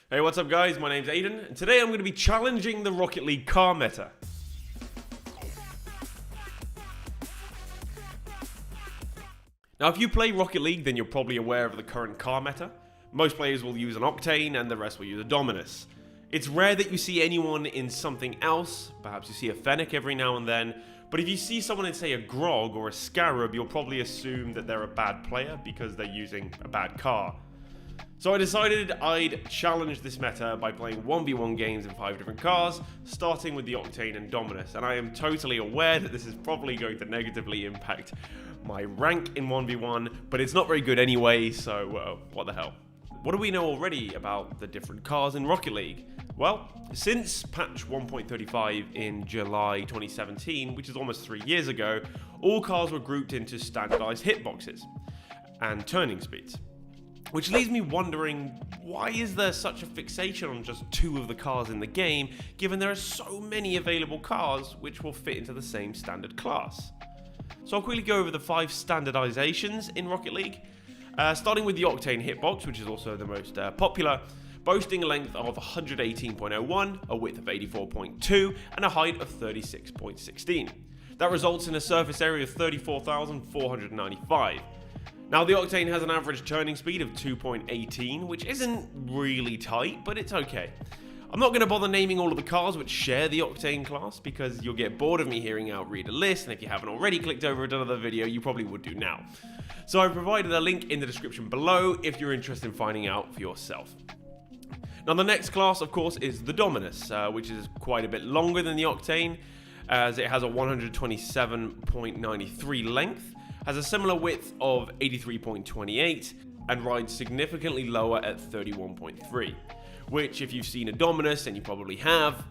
Hey, what's up guys? My name's Aiden, and today I'm going to be challenging the Rocket League car meta. Now, if you play Rocket League, then you're probably aware of the current car meta. Most players will use an Octane, and the rest will use a Dominus. It's rare that you see anyone in something else. Perhaps you see a Fennec every now and then, but if you see someone in, say, a Grog or a Scarab, you'll probably assume that they're a bad player because they're using a bad car. So I decided I'd challenge this meta by playing 1v1 games in 5 different cars, starting with the Octane and Dominus, and I am totally aware that this is probably going to negatively impact my rank in 1v1, but it's not very good anyway, so what the hell. What do we know already about the different cars in Rocket League? Well, since patch 1.35 in July 2017, which is almost 3 years ago, all cars were grouped into standardized hitboxes and turning speeds. Which leaves me wondering, why is there such a fixation on just 2 of the cars in the game, given there are so many available cars which will fit into the same standard class? So I'll quickly go over the 5 standardizations in Rocket League, starting with the Octane hitbox, which is also the most popular, boasting a length of 118.01, a width of 84.2, and a height of 36.16. That results in a surface area of 34,495. Now, the Octane has an average turning speed of 2.18, which isn't really tight, but it's okay. I'm not going to bother naming all of the cars which share the Octane class, because you'll get bored of me hearing out read a list, and if you haven't already clicked over to another video, you probably would do now. So I've provided a link in the description below if you're interested in finding out for yourself. Now, the next class, of course, is the Dominus, which is quite a bit longer than the Octane, as it has a 127.93 length, has a similar width of 83.28, and rides significantly lower at 31.3, which, if you've seen a Dominus, and you probably have,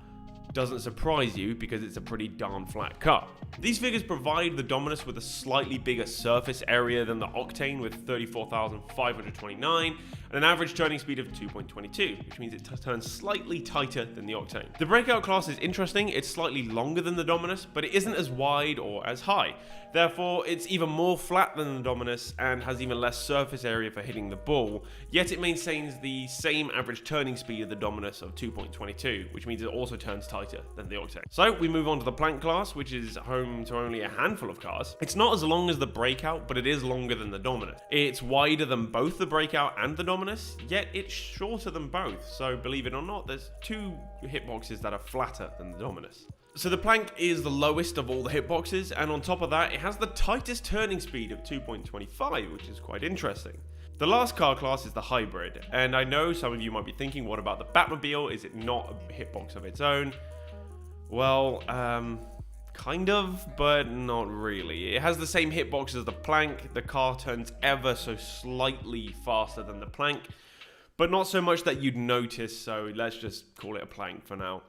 doesn't surprise you because it's a pretty darn flat car. These figures provide the Dominus with a slightly bigger surface area than the Octane with 34,529 and an average turning speed of 2.22, which means it turns slightly tighter than the Octane. The Breakout class is interesting. It's slightly longer than the Dominus, but it isn't as wide or as high. Therefore, it's even more flat than the Dominus and has even less surface area for hitting the ball, yet it maintains the same average turning speed of the Dominus of 2.22, which means it also turns tighter than the Octane. So we move on to the Plank class, which is home to only a handful of cars. It's not as long as the Breakout, but it is longer than the Dominus. It's wider than both the Breakout and the Dominus, yet it's shorter than both. So believe it or not, there's 2 hitboxes that are flatter than the Dominus. So the Plank is the lowest of all the hitboxes, and on top of that, it has the tightest turning speed of 2.25, which is quite interesting. The last car class is the Hybrid, and I know some of you might be thinking, what about the Batmobile? Is it not a hitbox of its own? Well, kind of, but not really. It has the same hitbox as the Plank. The car turns ever so slightly faster than the Plank, but not so much that you'd notice, so let's just call it a Plank for now.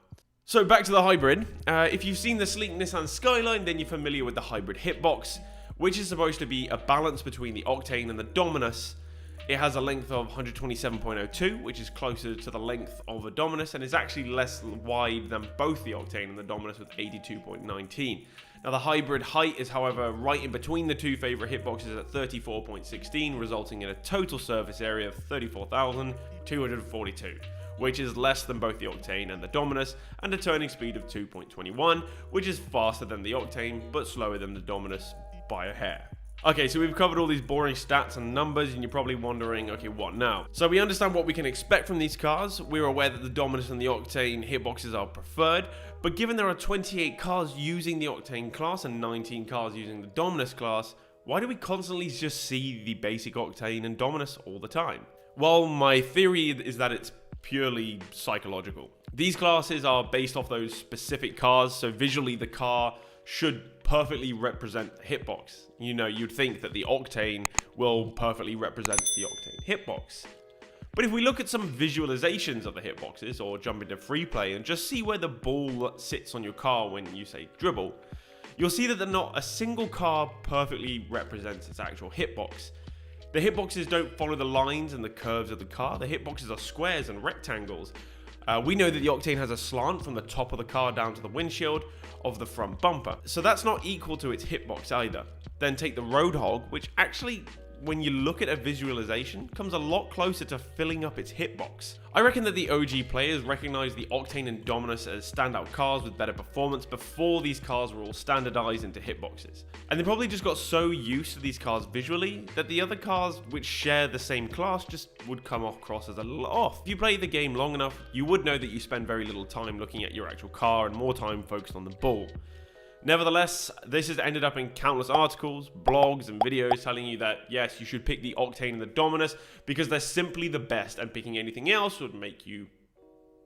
So back to the Hybrid. If you've seen the sleek Nissan Skyline, then you're familiar with the Hybrid hitbox, which is supposed to be a balance between the Octane and the Dominus. It has a length of 127.02, which is closer to the length of a Dominus, and is actually less wide than both the Octane and the Dominus with 82.19. Now, the Hybrid height is, however, right in between the 2 favorite hitboxes at 34.16, resulting in a total surface area of 34,242. which is less than both the Octane and the Dominus, and a turning speed of 2.21, which is faster than the Octane, but slower than the Dominus by a hair. Okay, so we've covered all these boring stats and numbers, and you're probably wondering, okay, what now? So we understand what we can expect from these cars. We're aware that the Dominus and the Octane hitboxes are preferred, but given there are 28 cars using the Octane class and 19 cars using the Dominus class, why do we constantly just see the basic Octane and Dominus all the time? Well, my theory is that it's purely psychological. These classes are based off those specific cars, so visually the car should perfectly represent the hitbox. You know, you'd think that the Octane will perfectly represent the Octane hitbox. But if we look at some visualizations of the hitboxes, or jump into free play and just see where the ball sits on your car when you say dribble, you'll see that not a single car perfectly represents its actual hitbox. The hitboxes don't follow the lines and the curves of the car. The hitboxes are squares and rectangles. We know that the Octane has a slant from the top of the car down to the windshield of the front bumper. So that's not equal to its hitbox either. Then take the Roadhog, which actually when you look at a visualization, comes a lot closer to filling up its hitbox. I reckon that the OG players recognized the Octane and Dominus as standout cars with better performance before these cars were all standardized into hitboxes. And they probably just got so used to these cars visually that the other cars which share the same class just would come across as a little off. If you play the game long enough, you would know that you spend very little time looking at your actual car and more time focused on the ball. Nevertheless, this has ended up in countless articles, blogs, and videos telling you that, yes, you should pick the Octane and the Dominus because they're simply the best and picking anything else would make you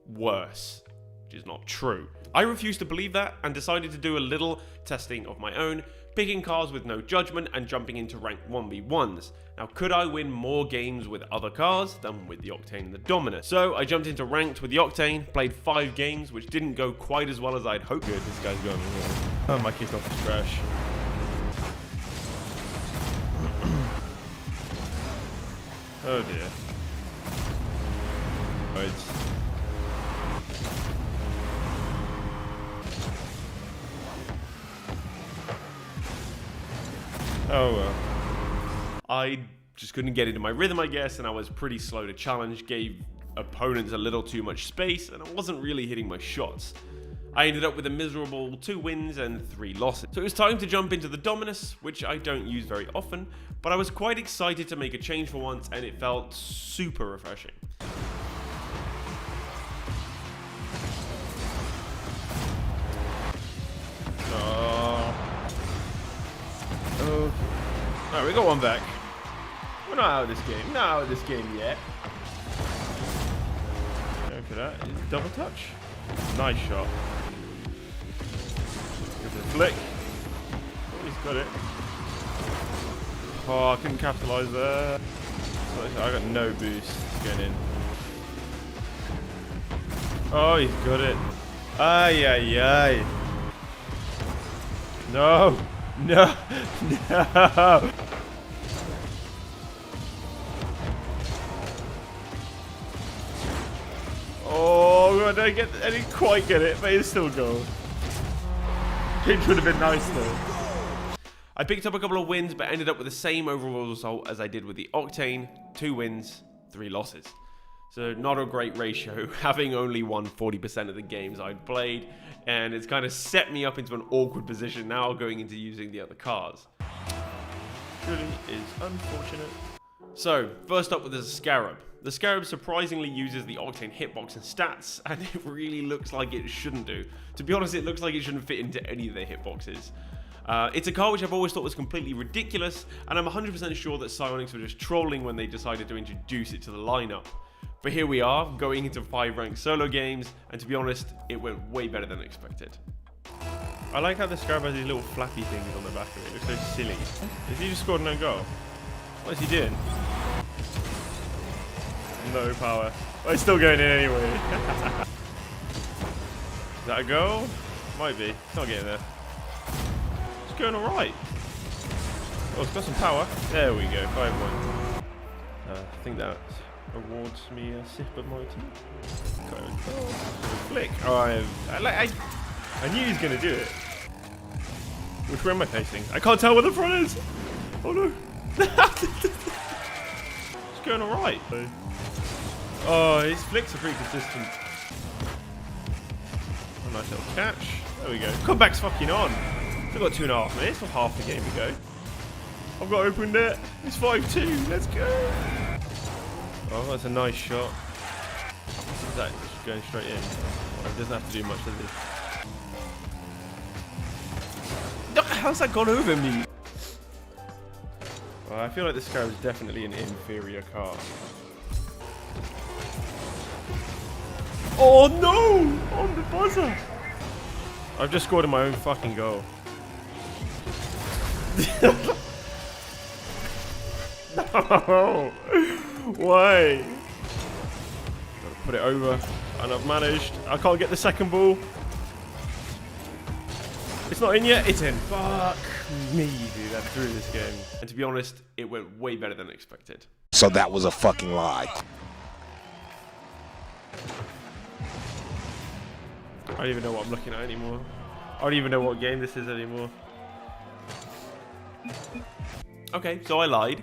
worse, which is not true. I refused to believe that and decided to do a little testing of my own, picking cars with no judgment and jumping into ranked 1v1s. Now, could I win more games with other cars than with the Octane and the Dominus? So I jumped into ranked with the Octane, played 5 games, which didn't go quite as well as I'd hoped. Good, this guy's going. Oh, my kickoff is trash. Oh dear. Right. Oh well. I just couldn't get into my rhythm, I guess, and I was pretty slow to challenge, gave opponents a little too much space, and I wasn't really hitting my shots. I ended up with a miserable 2 wins and 3 losses. So it was time to jump into the Dominus, which I don't use very often, but I was quite excited to make a change for once, and it felt super refreshing. Oh. Alright, we got one back. We're not out of this game. Not out of this game yet. Go for that. Double touch. Nice shot. Go for the flick. Oh, he's got it. Oh, I couldn't capitalize there. I got no boost getting in. Oh, he's got it. Ay, ay, ay. No. No. No. Oh, I didn't quite get it, but it's still goal. Pinch would have been nice though. I picked up a couple of wins, but ended up with the same overall result as I did with the Octane. 2 wins, 3 losses. So not a great ratio, having only won 40% of the games I'd played, and it's kind of set me up into an awkward position now going into using the other cars. Truly is unfortunate. So, first up with the Scarab. The Scarab surprisingly uses the Octane hitbox and stats, and it really looks like it shouldn't do. To be honest, it looks like it shouldn't fit into any of their hitboxes. It's a car which I've always thought was completely ridiculous, and I'm 100% sure that Psyonix were just trolling when they decided to introduce it to the lineup. But here we are, going into 5 ranked solo games, and to be honest, it went way better than expected. I like how the Scarab has these little flappy things on the back of it. It looks so silly. Has he just scored no goal? What is he doing? No power. Well, it's still going in anyway. Is that a goal? Might be. It's not getting there. It's going alright. Oh, it's got some power. There we go. 5-1. I think that awards me a sip of my tea. Flick. Oh, I knew he was going to do it. Which way am I facing? I can't tell where the front is. Oh no. It's going alright. Oh, his flicks are pretty consistent. A nice little catch. There we go. Comeback's fucking on. Still got 2.5 minutes, or half the game to go. I've got open net. It's 5-2. Let's go. Oh, that's a nice shot. Is that just going straight in? Oh, it doesn't have to do much, does it? How's that gone over me? Well, I feel like this car is definitely an inferior car. Oh no! On the buzzer! I've just scored in my own fucking goal. No! Why? Gotta put it over, and I've managed. I can't get the second ball. It's not in yet. It's in. Fuck me, dude. I'm through this game. And to be honest, it went way better than expected. So that was a fucking lie. I don't even know what I'm looking at anymore. I don't even know what game this is anymore. Okay, so I lied.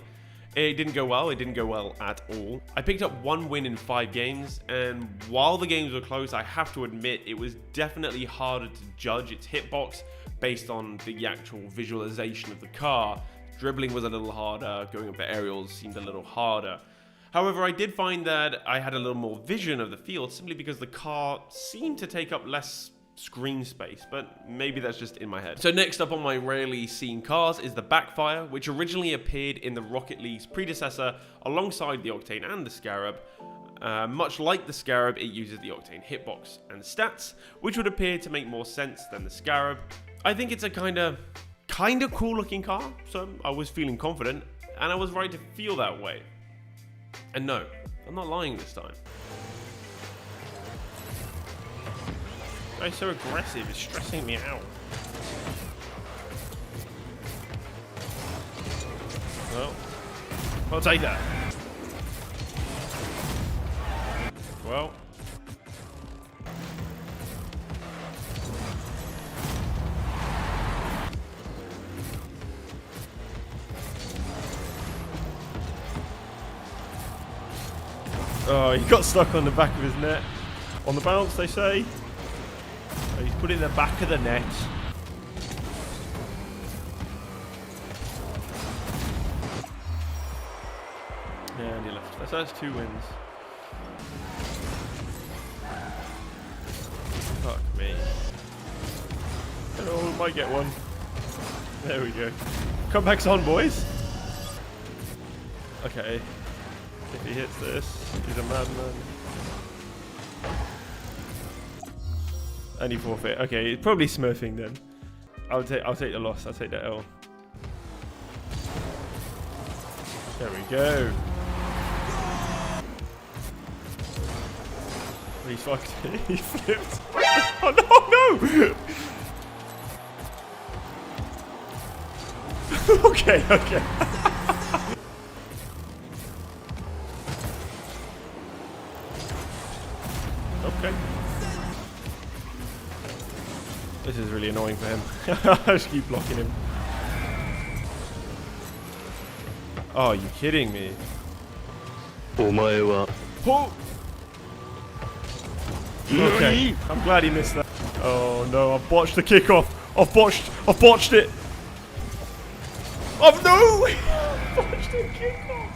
It didn't go well. It didn't go well at all. I picked up 1 win in 5 games, and while the games were close, I have to admit it was definitely harder to judge its hitbox based on the actual visualization of the car. Dribbling was a little harder, going up the aerials seemed a little harder. However, I did find that I had a little more vision of the field simply because the car seemed to take up less screen space, but maybe that's just in my head. So next up on my rarely seen cars is the Backfire, which originally appeared in the Rocket League's predecessor alongside the Octane and the Scarab. Much like the Scarab, it uses the Octane hitbox and stats, which would appear to make more sense than the Scarab. I think it's a kind of cool looking car, so I was feeling confident, and I was right to feel that way. And no, I'm not lying this time. He's so aggressive, it's stressing me out. Well, I'll take that. Well. Oh, he got stuck on the back of his net. On the bounce, they say. Oh, he's put it in the back of the net. Yeah, and he left. That's 2 wins. Fuck me. Oh, might get one. There we go. Comeback's on, boys. Okay. If he hits this, he's a madman. And he forfeit. Okay, he's probably smurfing then. I'll take the loss. I'll take the L. There we go. He fucked it. He flipped. Oh no! Okay, okay. Okay. This is really annoying for him. I just keep blocking him. Oh, are you kidding me? Omae Oh! Okay, I'm glad he missed that. Oh no, I've botched the kickoff. I've botched it. Oh no! I've botched the kickoff.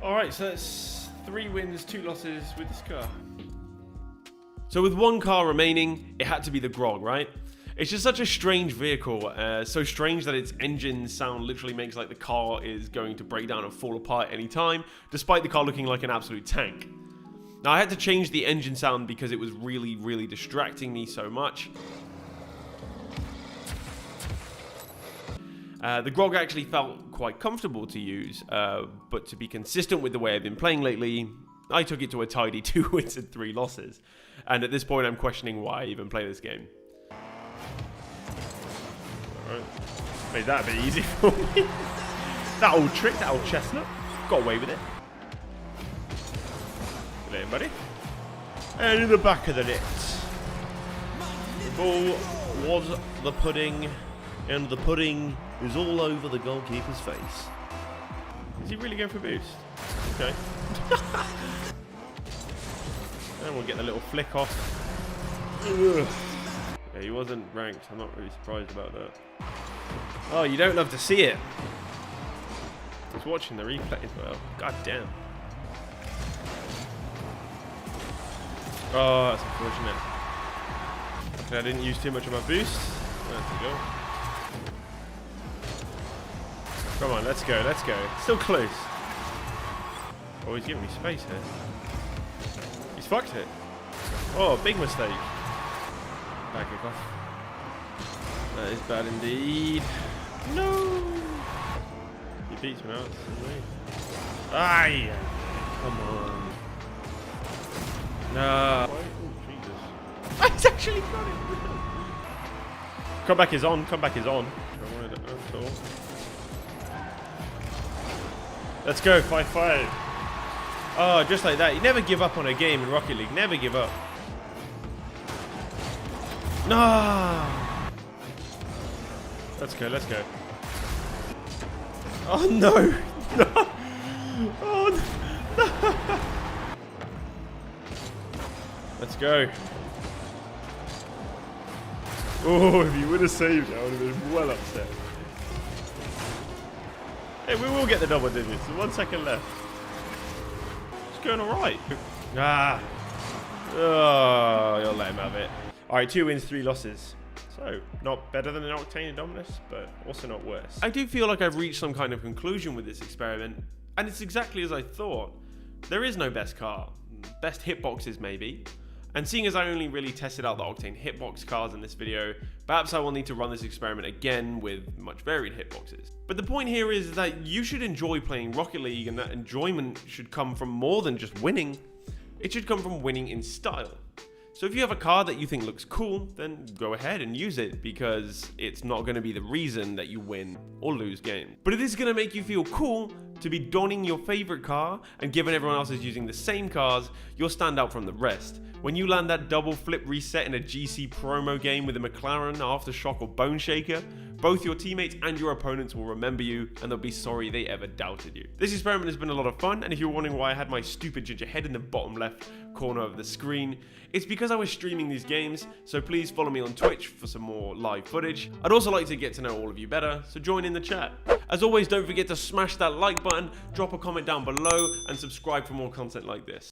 Alright, so that's 3 wins, 2 losses with this car. So with 1 car remaining, it had to be the Grog, right? It's just such a strange vehicle, so strange that its engine sound literally makes like the car is going to break down and fall apart any time, despite the car looking like an absolute tank. Now I had to change the engine sound because it was really, really distracting me so much. The Grog actually felt quite comfortable to use, but to be consistent with the way I've been playing lately, I took it to a tidy 2 wins and 3 losses. And at this point I'm questioning why I even play this game. Alright. Made that a bit easy for me. That old trick, that old chestnut. Got away with it. Good day, buddy. And in the back of the net. The ball was the pudding, and the pudding is all over the goalkeeper's face. Is he really going for a boost? Okay. And we'll get the little flick off. Ugh. Yeah, he wasn't ranked. I'm not really surprised about that. Oh, you don't love to see it. I was watching the replay as well. God damn. Oh, that's unfortunate. Okay, I didn't use too much of my boost. There we go. Come on, let's go, let's go. Still close. Oh, he's giving me space here. He's fucked it. Oh, big mistake. Back it off. That is bad indeed. No! He beats me out. Aye! Come on. No. Oh, Jesus. He's actually got it. Comeback is on. Comeback is on. Let's go. 5-5. Oh, just like that. You never give up on a game in Rocket League. Never give up. No. Let's go. Let's go. Oh no! No! Oh no! Let's go. Oh, if you would have saved it, I would have been well upset. Hey, we will get the double digits. There's 1 second left. It's going alright. Ah. Oh, you'll let him have it. Alright, 2 wins, 3 losses. So, not better than an Octane Indominus, but also not worse. I do feel like I've reached some kind of conclusion with this experiment, and it's exactly as I thought. There is no best car. Best hitboxes maybe. And seeing as I only really tested out the Octane hitbox cars in this video, perhaps I will need to run this experiment again with much varied hitboxes. But the point here is that you should enjoy playing Rocket League, and that enjoyment should come from more than just winning. It should come from winning in style. So if you have a car that you think looks cool, then go ahead and use it, because it's not going to be the reason that you win or lose games. But it is going to make you feel cool to be donning your favorite car, and given everyone else is using the same cars, you'll stand out from the rest. When you land that double flip reset in a GC promo game with a McLaren, Aftershock or Bone Shaker, both your teammates and your opponents will remember you, and they'll be sorry they ever doubted you. This experiment has been a lot of fun, and if you're wondering why I had my stupid ginger head in the bottom left corner of the screen, it's because I was streaming these games, so please follow me on Twitch for some more live footage. I'd also like to get to know all of you better, so join in the chat. As always, don't forget to smash that like button, drop a comment down below, and subscribe for more content like this.